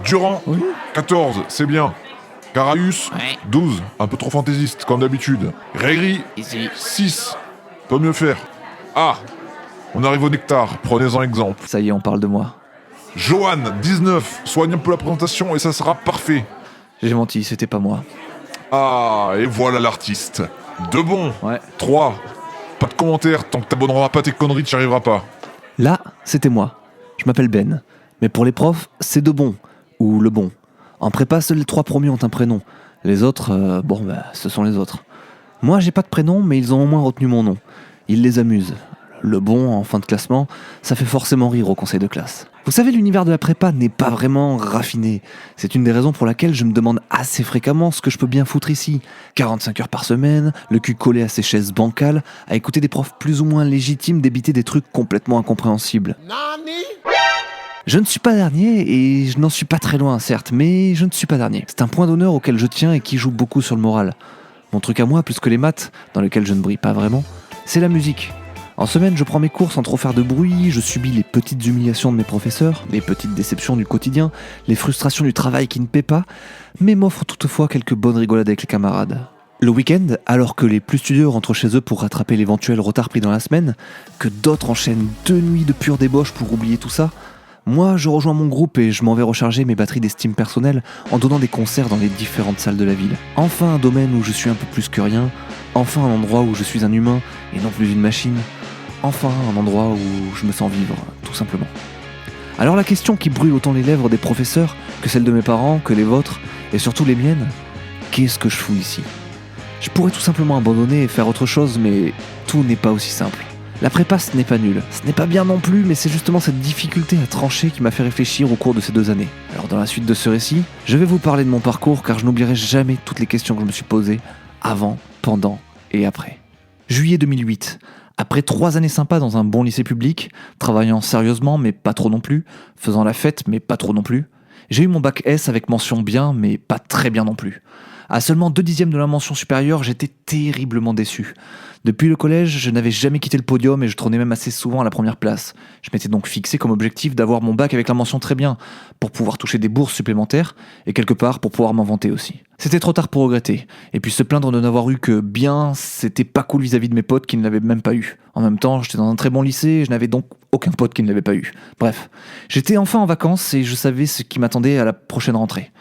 Durand, Oui. 14, c'est bien. Caraïus, Ouais. 12, un peu trop fantaisiste, comme d'habitude. Grégory, Ici. 6, peut mieux faire. Ah, on arrive au nectar, prenez-en exemple. Ça y est, on parle de moi. Johan, 19, soigne un peu la présentation et ça sera parfait. J'ai menti, c'était pas moi. Ah, et voilà l'artiste. De bon. Ouais. 3, pas de commentaires, tant que t'abonneras pas tes conneries, t'y arriveras pas. Là, c'était moi. Je m'appelle Ben. Mais pour les profs, c'est de bon. Ou le bon. En prépa, seuls les 3 premiers ont un prénom. Les autres, ce sont les autres. Moi, j'ai pas de prénom, mais ils ont au moins retenu mon nom. Ils les amusent. Le bon, en fin de classement, ça fait forcément rire au conseil de classe. Vous savez, l'univers de la prépa n'est pas vraiment raffiné. C'est une des raisons pour laquelle je me demande assez fréquemment ce que je peux bien foutre ici. 45 heures par semaine, le cul collé à ces chaises bancales, à écouter des profs plus ou moins légitimes débiter des trucs complètement incompréhensibles. Je ne suis pas dernier et je n'en suis pas très loin, certes, mais je ne suis pas dernier. C'est un point d'honneur auquel je tiens et qui joue beaucoup sur le moral. Mon truc à moi, plus que les maths, dans lesquels je ne brille pas vraiment, c'est la musique. En semaine, je prends mes cours sans trop faire de bruit, je subis les petites humiliations de mes professeurs, les petites déceptions du quotidien, les frustrations du travail qui ne paie pas, mais m'offre toutefois quelques bonnes rigolades avec les camarades. Le week-end, alors que les plus studieux rentrent chez eux pour rattraper l'éventuel retard pris dans la semaine, que d'autres enchaînent 2 nuits de pure débauche pour oublier tout ça, moi, je rejoins mon groupe et je m'en vais recharger mes batteries d'estime personnelle en donnant des concerts dans les différentes salles de la ville. Enfin un domaine où je suis un peu plus que rien, enfin un endroit où je suis un humain et non plus une machine, enfin un endroit où je me sens vivre, tout simplement. Alors la question qui brûle autant les lèvres des professeurs que celles de mes parents, que les vôtres et surtout les miennes, qu'est-ce que je fous ici ? Je pourrais tout simplement abandonner et faire autre chose, mais tout n'est pas aussi simple. La prépa, ce n'est pas nul. Ce n'est pas bien non plus, mais c'est justement cette difficulté à trancher qui m'a fait réfléchir au cours de ces 2 années. Alors dans la suite de ce récit, je vais vous parler de mon parcours car je n'oublierai jamais toutes les questions que je me suis posées avant, pendant et après. Juillet 2008. Après 3 années sympas dans un bon lycée public, travaillant sérieusement mais pas trop non plus, faisant la fête mais pas trop non plus, j'ai eu mon bac S avec mention bien mais pas très bien non plus. À seulement 2/10 de la mention supérieure, j'étais terriblement déçu. Depuis le collège, je n'avais jamais quitté le podium et je trônais même assez souvent à la première place. Je m'étais donc fixé comme objectif d'avoir mon bac avec la mention très bien, pour pouvoir toucher des bourses supplémentaires et quelque part pour pouvoir m'en vanter aussi. C'était trop tard pour regretter, et puis se plaindre de n'avoir eu que bien, c'était pas cool vis-à-vis de mes potes qui ne l'avaient même pas eu. En même temps, j'étais dans un très bon lycée et je n'avais donc aucun pote qui ne l'avait pas eu. Bref, j'étais enfin en vacances et je savais ce qui m'attendait à la prochaine rentrée.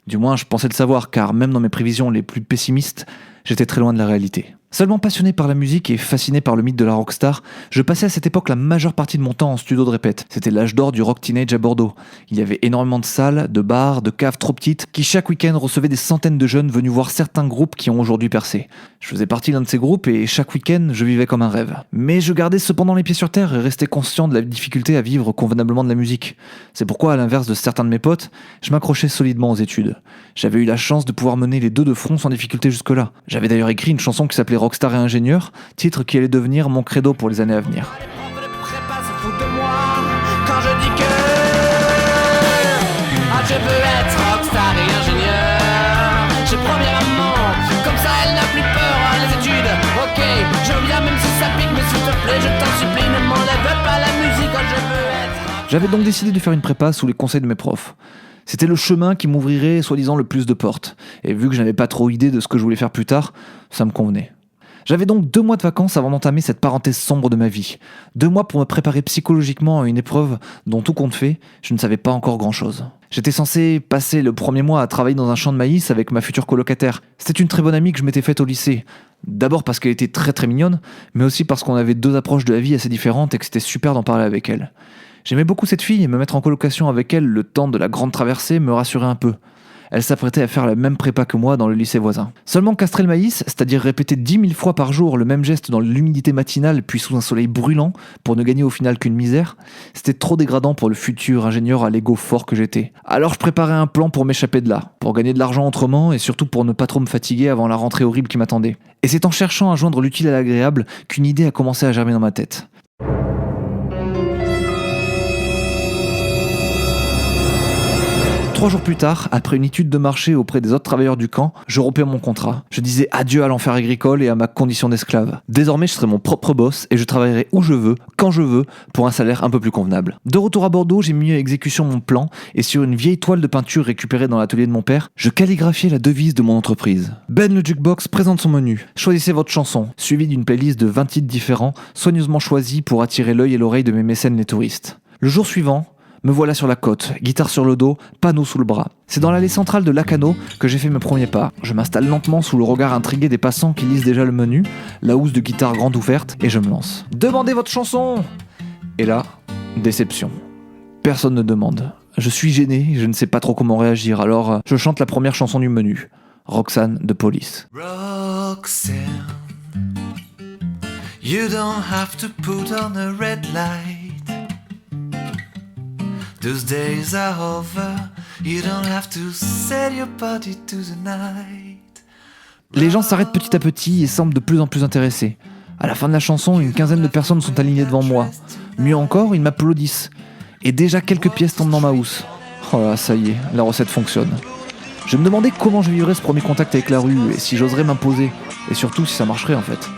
Du moins, je pensais le savoir, car même dans mes prévisions les plus pessimistes, j'étais très loin de la réalité. Seulement passionné par la musique et fasciné par le mythe de la rockstar, je passais à cette époque la majeure partie de mon temps en studio de répète. C'était l'âge d'or du rock teenage à Bordeaux. Il y avait énormément de salles, de bars, de caves trop petites, qui chaque week-end recevaient des centaines de jeunes venus voir certains groupes qui ont aujourd'hui percé. Je faisais partie d'un de ces groupes et chaque week-end, je vivais comme un rêve. Mais je gardais cependant les pieds sur terre et restais conscient de la difficulté à vivre convenablement de la musique. C'est pourquoi, à l'inverse de certains de mes potes, je m'accrochais solidement aux études. J'avais eu la chance de pouvoir mener les 2 de front sans difficulté jusque-là. J'avais d'ailleurs écrit une chanson qui s'appelait Rockstar et Ingénieur, titre qui allait devenir mon credo pour les années à venir. Les profs de prépa se foutent de moi quand je dis que je veux être rockstar et ingénieur. J'ai premièrement, comme ça elle n'a plus peur les études. Ok, je reviens même si ça pique, mais s'il te plaît, je t'en supplie, ne m'enlève pas la musique quand je veux être. J'avais donc décidé de faire une prépa sous les conseils de mes profs. C'était le chemin qui m'ouvrirait soi-disant le plus de portes. Et vu que je n'avais pas trop idée de ce que je voulais faire plus tard, ça me convenait. J'avais donc 2 mois de vacances avant d'entamer cette parenthèse sombre de ma vie. 2 mois pour me préparer psychologiquement à une épreuve dont tout compte fait, je ne savais pas encore grand-chose. J'étais censé passer le premier mois à travailler dans un champ de maïs avec ma future colocataire. C'était une très bonne amie que je m'étais faite au lycée. D'abord parce qu'elle était très très mignonne, mais aussi parce qu'on avait 2 approches de la vie assez différentes et que c'était super d'en parler avec elle. J'aimais beaucoup cette fille et me mettre en colocation avec elle le temps de la grande traversée me rassurait un peu. Elle s'apprêtait à faire la même prépa que moi dans le lycée voisin. Seulement castrer le maïs, c'est-à-dire répéter 10 000 fois par jour le même geste dans l'humidité matinale puis sous un soleil brûlant pour ne gagner au final qu'une misère, c'était trop dégradant pour le futur ingénieur à l'ego fort que j'étais. Alors je préparais un plan pour m'échapper de là, pour gagner de l'argent autrement et surtout pour ne pas trop me fatiguer avant la rentrée horrible qui m'attendait. Et c'est en cherchant à joindre l'utile à l'agréable qu'une idée a commencé à germer dans ma tête. 3 jours plus tard, après une étude de marché auprès des autres travailleurs du camp, je rompais mon contrat. Je disais adieu à l'enfer agricole et à ma condition d'esclave. Désormais, je serai mon propre boss et je travaillerai où je veux, quand je veux, pour un salaire un peu plus convenable. De retour à Bordeaux, j'ai mis à exécution mon plan et sur une vieille toile de peinture récupérée dans l'atelier de mon père, je calligraphiais la devise de mon entreprise. Ben le Jukebox présente son menu. Choisissez votre chanson, suivie d'une playlist de 20 titres différents, soigneusement choisis pour attirer l'œil et l'oreille de mes mécènes les touristes. Le jour suivant, me voilà sur la côte, guitare sur le dos, panneau sous le bras. C'est dans l'allée centrale de Lacanau que j'ai fait mes premiers pas. Je m'installe lentement sous le regard intrigué des passants qui lisent déjà le menu, la housse de guitare grande ouverte, et je me lance. Demandez votre chanson! Et là, déception. Personne ne demande. Je suis gêné, je ne sais pas trop comment réagir, alors je chante la première chanson du menu. Roxane de Police. Roxanne, you don't have to put on a red light. Those days are over, you don't have to sell your body to the night. Les gens s'arrêtent petit à petit et semblent de plus en plus intéressés. À la fin de la chanson, une quinzaine de personnes sont alignées devant moi. Mieux encore, ils m'applaudissent. Et déjà quelques pièces tombent dans ma housse. Oh là, ça y est, la recette fonctionne. Je me demandais comment je vivrais ce premier contact avec la rue et si j'oserais m'imposer. Et surtout si ça marcherait en fait.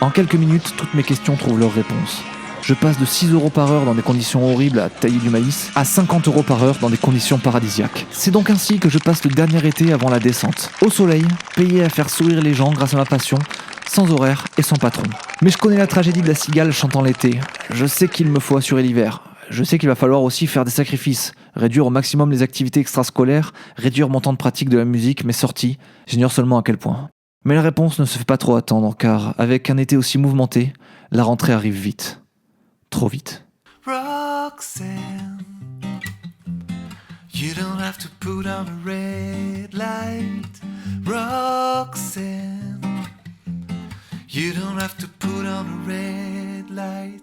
En quelques minutes, toutes mes questions trouvent leur réponse. Je passe de 6 € par heure dans des conditions horribles à tailler du maïs à 50 € par heure dans des conditions paradisiaques. C'est donc ainsi que je passe le dernier été avant la descente. Au soleil, payé à faire sourire les gens grâce à ma passion, sans horaire et sans patron. Mais je connais la tragédie de la cigale chantant l'été. Je sais qu'il me faut assurer l'hiver. Je sais qu'il va falloir aussi faire des sacrifices, réduire au maximum les activités extrascolaires, réduire mon temps de pratique de la musique, mes sorties, j'ignore seulement à quel point. Mais la réponse ne se fait pas trop attendre, car avec un été aussi mouvementé, la rentrée arrive vite. Trop vite. Roxanne, you don't have to put on a red light. Roxanne, you don't have to put on a red light.